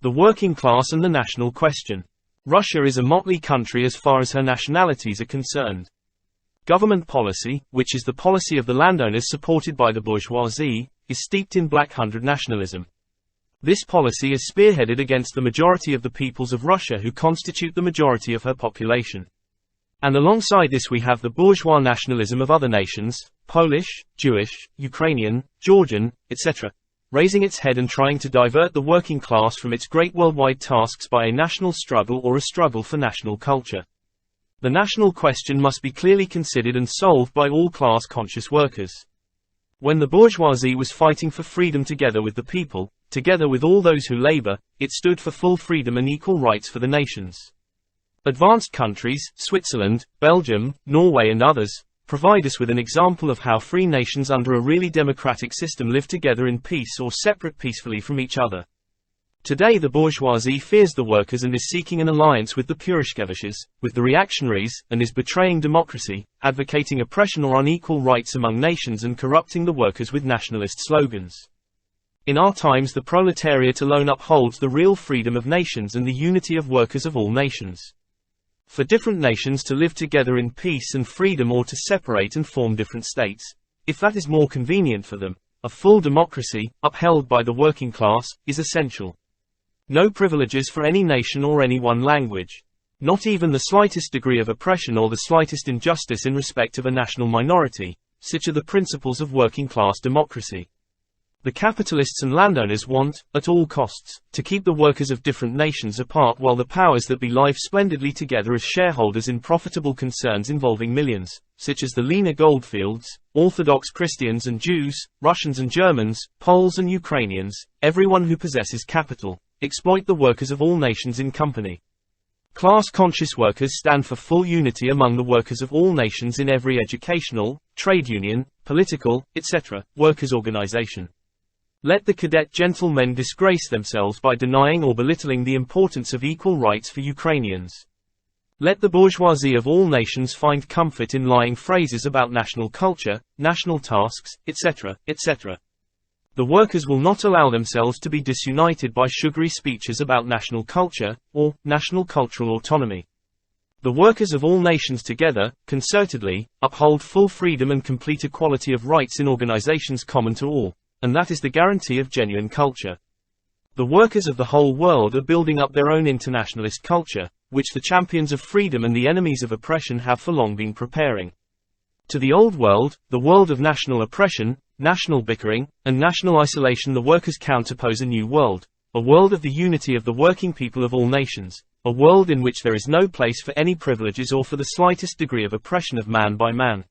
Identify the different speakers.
Speaker 1: The working class and the national question. Russia is a motley country as far as her nationalities are concerned. Government policy, which is the policy of the landowners supported by the bourgeoisie, is steeped in black hundred nationalism. This policy is spearheaded against the majority of the peoples of Russia who constitute the majority of her population. And alongside this we have the bourgeois nationalism of other nations, Polish, Jewish, Ukrainian, Georgian, etc., raising its head and trying to divert the working class from its great worldwide tasks by a national struggle or a struggle for national culture. The national question must be clearly considered and solved by all class-conscious workers. When the bourgeoisie was fighting for freedom together with the people, together with all those who labor, it stood for full freedom and equal rights for the nations. Advanced countries, Switzerland, Belgium, Norway and others, provide us with an example of how free nations under a really democratic system live together in peace or separate peacefully from each other. Today the bourgeoisie fears the workers and is seeking an alliance with the Purishkeviches, with the reactionaries, and is betraying democracy, advocating oppression or unequal rights among nations and corrupting the workers with nationalist slogans. In our times the proletariat alone upholds the real freedom of nations and the unity of workers of all nations. For different nations to live together in peace and freedom or to separate and form different states, if that is more convenient for them, a full democracy, upheld by the working class, is essential. No privileges for any nation or any one language. Not even the slightest degree of oppression or the slightest injustice in respect of a national minority. Such are the principles of working class democracy. The capitalists and landowners want, at all costs, to keep the workers of different nations apart while the powers that be live splendidly together as shareholders in profitable concerns involving millions, such as the Lenin goldfields, Orthodox Christians and Jews, Russians and Germans, Poles and Ukrainians, everyone who possesses capital, exploit the workers of all nations in company. Class-conscious workers stand for full unity among the workers of all nations in every educational, trade union, political, etc., workers' organization. Let the cadet gentlemen disgrace themselves by denying or belittling the importance of equal rights for Ukrainians. Let the bourgeoisie of all nations find comfort in lying phrases about national culture, national tasks, etc., etc. The workers will not allow themselves to be disunited by sugary speeches about national culture, or national cultural autonomy. The workers of all nations together, concertedly, uphold full freedom and complete equality of rights in organizations common to all. And that is the guarantee of genuine culture. The workers of the whole world are building up their own internationalist culture, which the champions of freedom and the enemies of oppression have for long been preparing. To the old world, the world of national oppression, national bickering, and national isolation, the workers counterpose a new world, a world of the unity of the working people of all nations, a world in which there is no place for any privileges or for the slightest degree of oppression of man by man.